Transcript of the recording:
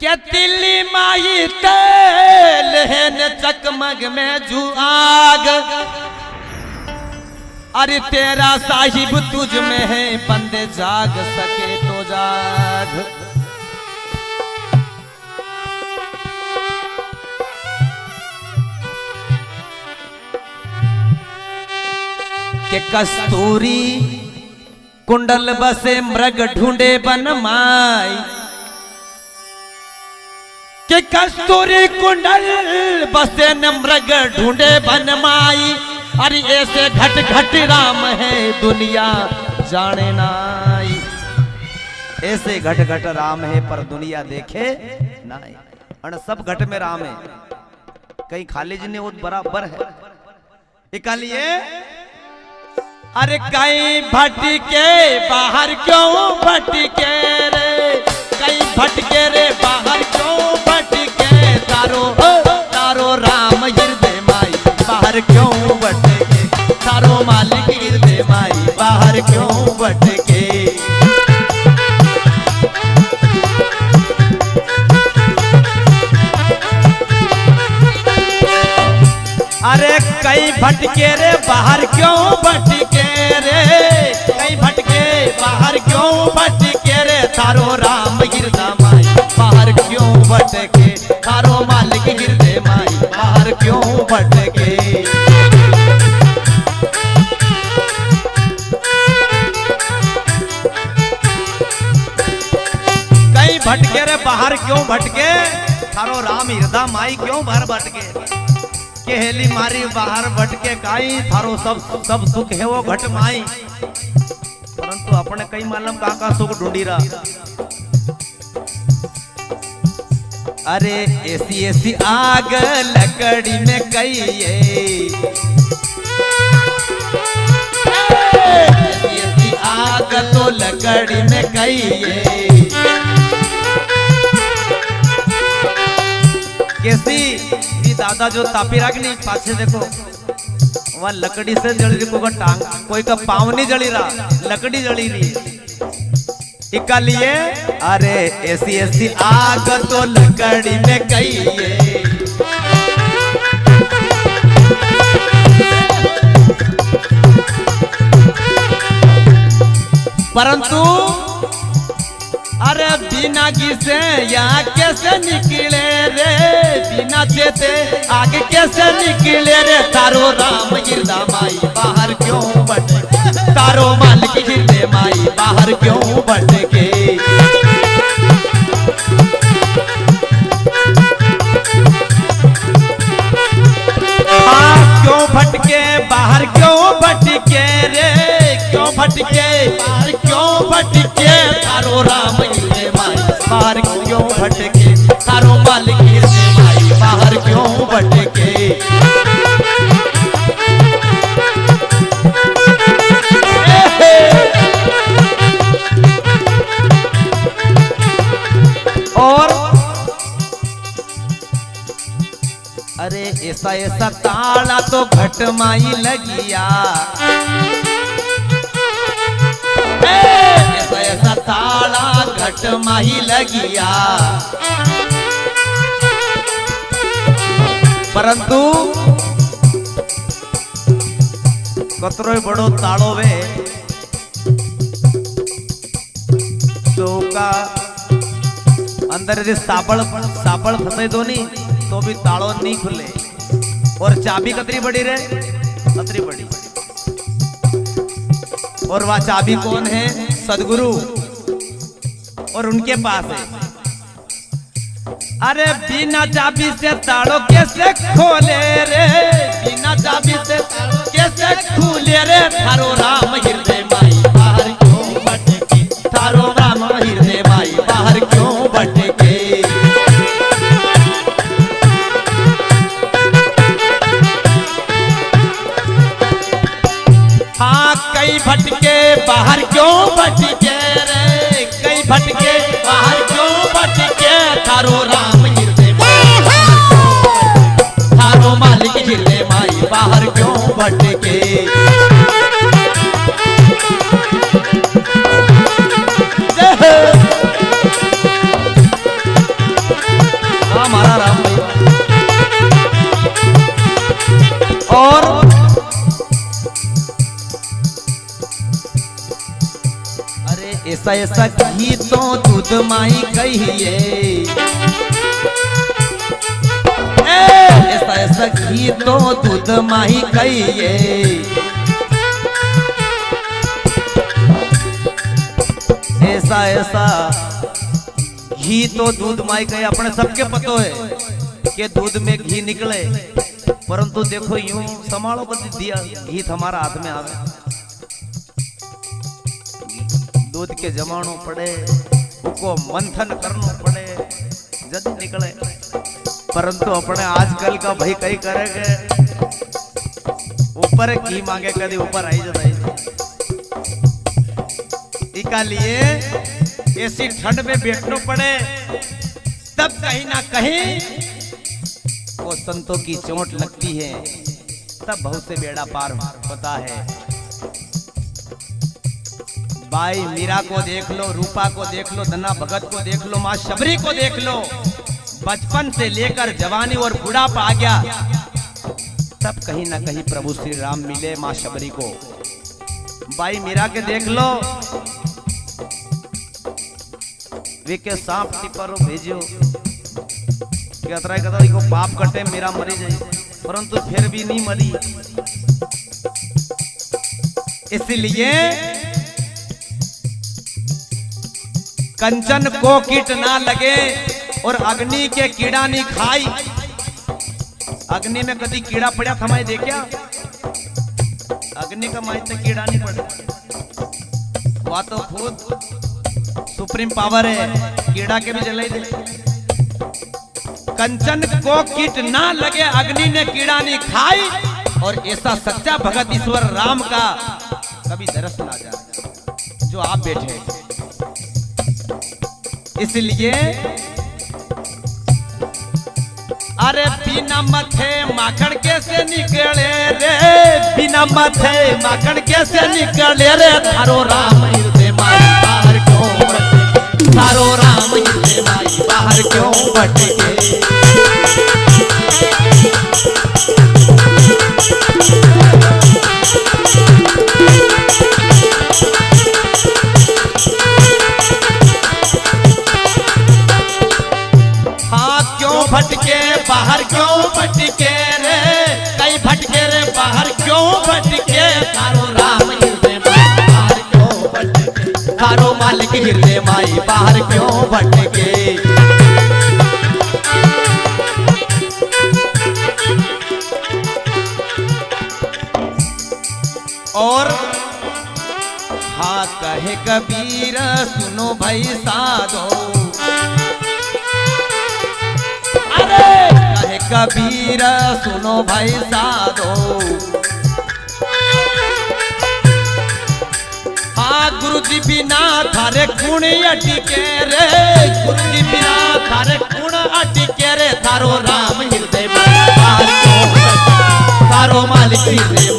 के दिल्ली माई तेल है न चकमग में जुआग। अरे तेरा साहिब तुझ में है, बंदे जाग सके तो जाग। के कस्तूरी कुंडल बसे मृग ढूंढे बनमाई। के कस्तूरी कुंडल बसे न मृग ढूंढे बनमाई। अरे ऐसे घट घट राम है दुनिया जाने नाई। ऐसे घट घट राम है पर दुनिया देखे नाई। अण सब घट में राम है, कहीं खाली जी ने वो बराबर है। निकालिए अरे कहीं भटके बाहर क्यों भटके रे, कहीं भटके रे बाहर क्यों भटके। तारो तारो राम हृदय माई बाहर क्यों भटके। तारो मालिक हृदय माई बाहर क्यों भटके। अरे कहीं भटके रे बाहर क्यों भटके रे, कहीं भटके बाहर क्यों भटके रे। तारो राम हृदय माई बाहर क्यों भटके। तारो मालिक हृदय माई बाहर क्यों भटके। कहीं भटके रे बाहर क्यों भटके। थारो राम हृदय माई क्यों बाहर भटके। हेली मारी बाहर भटके काई, थारो सब सुख है वो घट माई। परंतु अपने कई मालूम का सुख ढूंढी रहा। अरे ऐसी ऐसी आग लकड़ी में कई ऐसी ऐसी आग तो लकड़ी में कई कैसी भी दादा जो तापी रागनी पाछे देखो वह लकड़ी से जल रही, कोई का टांग कोई का पाँव नहीं जली रहा, लकड़ी जली रही। इकालिए अरे ऐसी ऐसी आग तो लकड़ी में कई परंतु अरे बिना घिसे यहाँ कैसे निकले रे, बिना चेते आगे कैसे निकले रे। तारो राम हृदय माई बाहर क्यों भटके। तारो मालिक हृदय माई बाहर क्यों भटके। क्यों भटके बाहर क्यों भटके रे, क्यों भटके बाहर क्यों भटके। तारो राम हृदय माई बाहर क्यों भटके। तारो मालिक हृदय माई बाहर क्यों भटके। और अरे ऐसा ऐसा ताला तो घट माई लगिया। ऐसा ऐसा ताला घट माही लगिया। परंतु कतरो बड़ो तालो वे तो का अंदर यदि साबड़ फंसे दो नहीं तो भी तालो नहीं खुले। और चाबी कतरी बड़ी रे, कतरी बड़ी। और वह चाबी कौन है, सदगुरु, और उनके पास है। अरे बिना चाबी से तालो कैसे खोले रे, बिना चाबी से तालो कैसे खोले रे। थारो राम हृदय माई बाहर क्यों भटके। थारो राम हृदय माई बाहर क्यों भटके। हाँ कई भटके बाहर क्यों भटके रे, कई भटके बाहर क्यों भटके। थारो राम हृदय थारो मालिक हृदय माई बाहर क्यों भटके। ऐसा ऐसा घी तो दूध माई कहिए, ऐसा ऐसा घी तो दूध माही कहिए, ऐसा ऐसा घी तो दूध माई कहे। अपने सबके पतो है कि दूध में घी निकले, परंतु देखो यूं संभालो कर दिया घी हमारा हाथ में आवे, दूध के जमानो पड़े, उसको मंथन करना पड़े जब निकले। परंतु अपने आजकल का भाई कई करेंगे, ऊपर घी मांगे कभी ऊपर आई जाए। इका लिए ऐसी ठंड में बैठना पड़े, तब कहीं ना कहीं वो संतों की चोट लगती है, तब बहुत से बेड़ा पार होता है। भाई मीरा को देख लो, रूपा को देख लो, धना भगत को देख लो, माँ शबरी को देख लो, बचपन से लेकर जवानी और बुढ़ापा आ गया, तब कहीं ना कहीं प्रभु श्री राम मिले माँ शबरी को। भाई मीरा के देख लो, वे के सांप टिपरो भेजो को पाप कटे मेरा मरी जाए, परंतु फिर भी नहीं मरी। इसलिए कंचन को कीट ना लगे और अग्नि के कीड़ा नहीं खाई। अग्नि में कभी कीड़ा पड़ा थमाई दे क्या? अग्नि का माई से कीड़ा नहीं पड़ा, वह तो खुद सुप्रीम पावर है, कीड़ा के भी जलाई दे। कंचन को कीट ना लगे, अग्नि ने कीड़ा नहीं खाई, और ऐसा सच्चा भगत ईश्वर राम का कभी दरस ना जाए जो आप बैठे। इसलिए अरे बिना मथे माखन कैसे निकले रे, बिना मथे माखन कैसे निकले रे, थारो राम हृदय माई बाहर क्यों भटके, थारो राम हृदय माई बाहर क्यों भटके। भटके बाहर क्यों भटके रे, कई भटके रे बाहर क्यों भटके, थारो राम हृदय माई बाहर क्यों भटके, थारो मालिक हृदय माई बाहर क्यों भटके। और हाँ कहे कबीर सुनो भाई साधो, कहे कबीर सुनो भाई साधो, हाँ गुरु जी बिना थारे गुण अटिके रे, गुरु जी बिना थारे गुण अटिके रे, थारो राम हृदय माई बाहर क्यों भटके, थारो मालिक हृदय